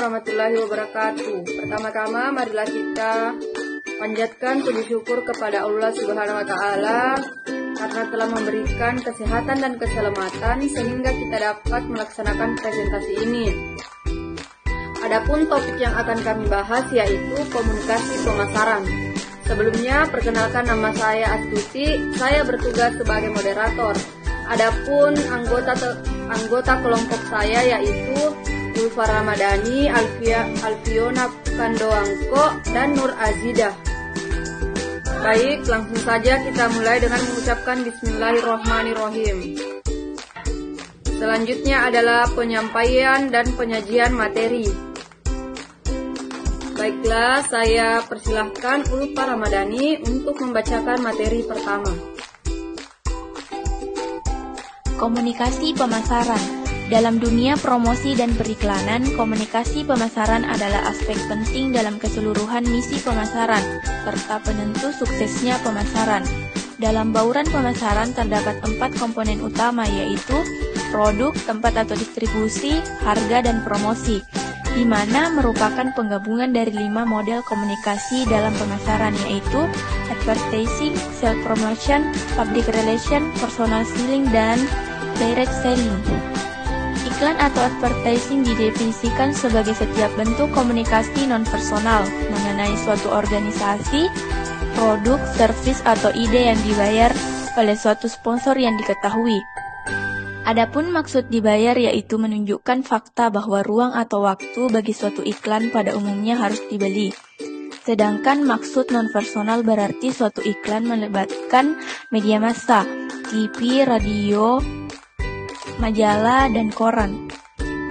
warahmatullahi wabarakatuh. Pertama-tama marilah kita panjatkan puji syukur kepada Allah Subhanahu wa taala karena telah memberikan kesehatan dan keselamatan sehingga kita dapat melaksanakan presentasi ini. Adapun topik yang akan kami bahas yaitu komunikasi pemasaran. Sebelumnya, perkenalkan nama saya Astuti, saya bertugas sebagai moderator. Adapun anggota kelompok saya yaitu Ulfa Ramadhani, Alfiona Kandoangko, dan Nur Azidah. Baik, langsung saja kita mulai dengan mengucapkan Bismillahirrahmanirrahim. Selanjutnya adalah penyampaian dan penyajian materi. Baiklah, saya persilahkan Ulfa Ramadhani untuk membacakan materi pertama. Komunikasi pemasaran. Dalam dunia promosi dan periklanan, komunikasi pemasaran adalah aspek penting dalam keseluruhan misi pemasaran, serta penentu suksesnya pemasaran. Dalam bauran pemasaran terdapat 4 komponen utama yaitu produk, tempat atau distribusi, harga, dan promosi, di mana merupakan penggabungan dari 5 model komunikasi dalam pemasaran yaitu advertising, self-promotion, public relation, personal selling, dan direct selling. Iklan atau advertising didefinisikan sebagai setiap bentuk komunikasi non-personal mengenai suatu organisasi, produk, servis, atau ide yang dibayar oleh suatu sponsor yang diketahui. Adapun maksud dibayar yaitu menunjukkan fakta bahwa ruang atau waktu bagi suatu iklan pada umumnya harus dibeli. Sedangkan maksud non-personal berarti suatu iklan melibatkan media massa, TV, radio, majalah, dan koran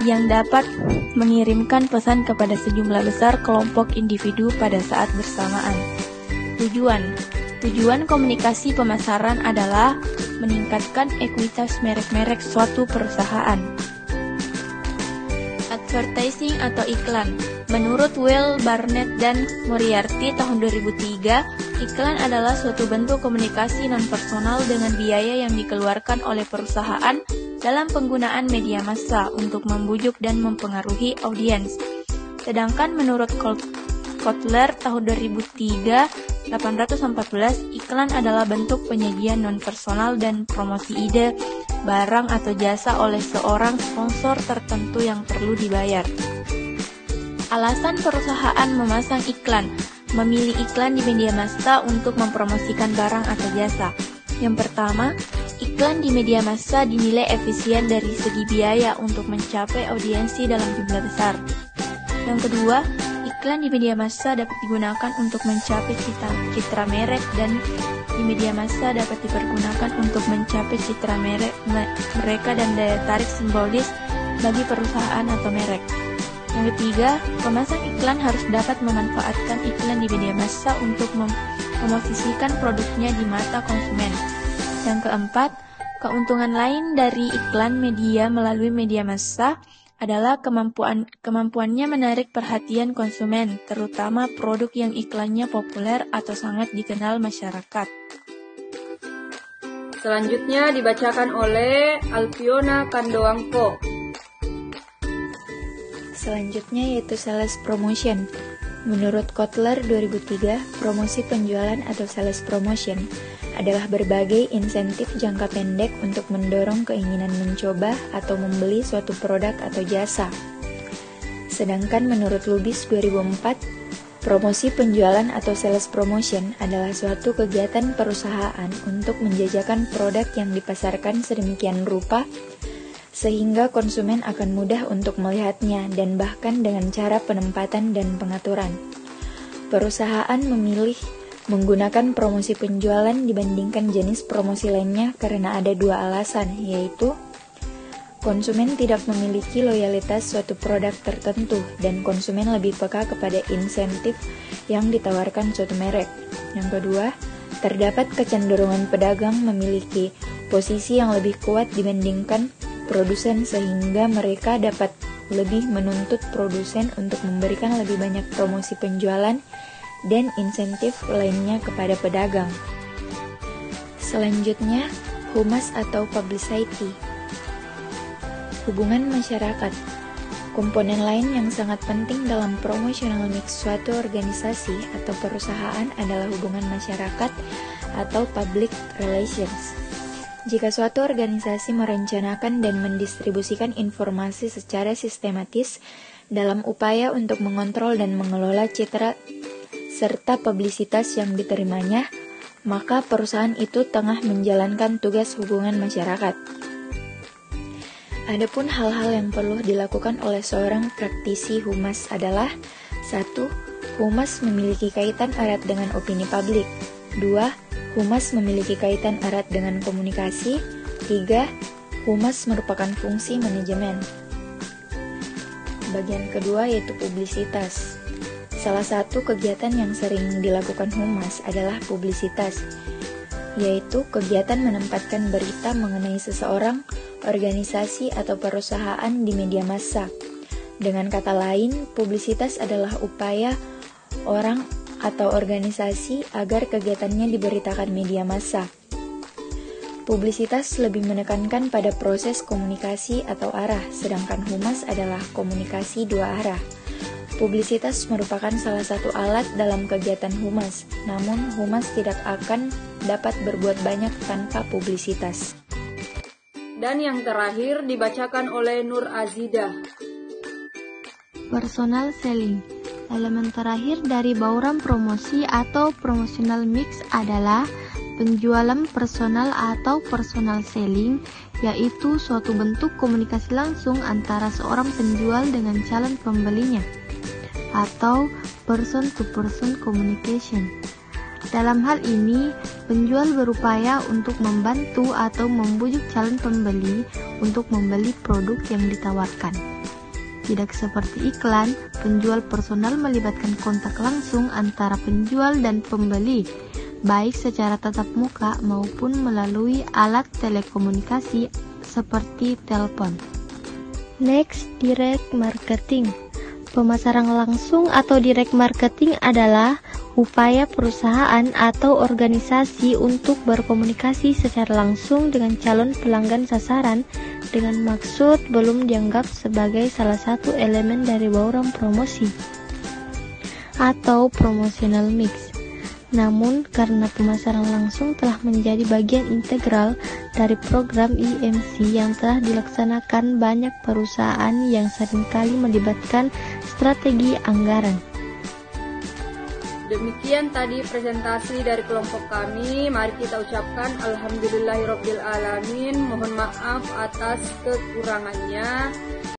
yang dapat mengirimkan pesan kepada sejumlah besar kelompok individu pada saat bersamaan. Tujuan komunikasi pemasaran adalah meningkatkan ekuitas merek-merek suatu perusahaan. Advertising atau iklan. Menurut Will, Barnett, dan Moriarty tahun 2003, iklan adalah suatu bentuk komunikasi non-personal dengan biaya yang dikeluarkan oleh perusahaan dalam penggunaan media massa untuk membujuk dan mempengaruhi audiens. Sedangkan menurut Kotler tahun 2003, 814, iklan adalah bentuk penyajian non-personal dan promosi ide, barang atau jasa oleh seorang sponsor tertentu yang perlu dibayar. Alasan perusahaan memasang iklan. Memilih iklan di media massa untuk mempromosikan barang atau jasa. Yang pertama, iklan di media massa dinilai efisien dari segi biaya untuk mencapai audiensi dalam jumlah besar. Yang kedua, iklan di media massa dapat digunakan untuk mencapai citra merek, dan di media massa dapat dipergunakan untuk mencapai citra mereka dan daya tarik simbolis bagi perusahaan atau merek. Yang ketiga, pemasang iklan harus dapat memanfaatkan iklan di media massa untuk memosisikan produknya di mata konsumen. Yang keempat, keuntungan lain dari iklan media melalui media massa adalah kemampuannya menarik perhatian konsumen, terutama produk yang iklannya populer atau sangat dikenal masyarakat. Selanjutnya dibacakan oleh Alfiona Kandoangko. Selanjutnya yaitu sales promotion. Menurut Kotler 2003, promosi penjualan atau sales promotion adalah berbagai insentif jangka pendek untuk mendorong keinginan mencoba atau membeli suatu produk atau jasa. Sedangkan menurut Lubis 2004, promosi penjualan atau sales promotion adalah suatu kegiatan perusahaan untuk menjajakan produk yang dipasarkan sedemikian rupa sehingga konsumen akan mudah untuk melihatnya dan bahkan dengan cara penempatan dan pengaturan. Perusahaan memilih menggunakan promosi penjualan dibandingkan jenis promosi lainnya karena ada 2 alasan, yaitu konsumen tidak memiliki loyalitas suatu produk tertentu dan konsumen lebih peka kepada insentif yang ditawarkan suatu merek. Yang kedua, terdapat kecenderungan pedagang memiliki posisi yang lebih kuat dibandingkan produsen sehingga mereka dapat lebih menuntut produsen untuk memberikan lebih banyak promosi penjualan dan insentif lainnya kepada pedagang. Selanjutnya, humas atau publicity. Hubungan masyarakat. Komponen lain yang sangat penting dalam promotional mix suatu organisasi atau perusahaan adalah hubungan masyarakat atau public relations. Jika suatu organisasi merencanakan dan mendistribusikan informasi secara sistematis dalam upaya untuk mengontrol dan mengelola citra serta publisitas yang diterimanya, maka perusahaan itu tengah menjalankan tugas hubungan masyarakat. Adapun hal-hal yang perlu dilakukan oleh seorang praktisi humas adalah 1. Humas memiliki kaitan erat dengan opini publik. 2. Humas memiliki kaitan erat dengan komunikasi. 3. Humas merupakan fungsi manajemen. Bagian kedua yaitu publisitas. Salah satu kegiatan yang sering dilakukan humas adalah publisitas, yaitu kegiatan menempatkan berita mengenai seseorang, organisasi, atau perusahaan di media massa. Dengan kata lain, publisitas adalah upaya orang atau organisasi agar kegiatannya diberitakan media massa. Publisitas lebih menekankan pada proses komunikasi atau arah, sedangkan humas adalah komunikasi dua arah. Publisitas merupakan salah satu alat dalam kegiatan humas, namun humas tidak akan dapat berbuat banyak tanpa publisitas. Dan yang terakhir dibacakan oleh Nur Azidah. Personal selling. Elemen terakhir dari bauran promosi atau promotional mix adalah penjualan personal atau personal selling, yaitu suatu bentuk komunikasi langsung antara seorang penjual dengan calon pembelinya, atau person-to-person communication. Dalam hal ini, penjual berupaya untuk membantu atau membujuk calon pembeli untuk membeli produk yang ditawarkan. Tidak seperti iklan, penjual personal melibatkan kontak langsung antara penjual dan pembeli, baik secara tatap muka maupun melalui alat telekomunikasi seperti telepon. Next, direct marketing. Pemasaran langsung atau direct marketing adalah upaya perusahaan atau organisasi untuk berkomunikasi secara langsung dengan calon pelanggan sasaran dengan maksud belum dianggap sebagai salah satu elemen dari bauran promosi atau promotional mix. Namun, karena pemasaran langsung telah menjadi bagian integral dari program IMC yang telah dilaksanakan banyak perusahaan yang seringkali melibatkan strategi anggaran. Demikian tadi presentasi dari kelompok kami. Mari kita ucapkan alhamdulillahirabbil alamin. Mohon maaf atas kekurangannya.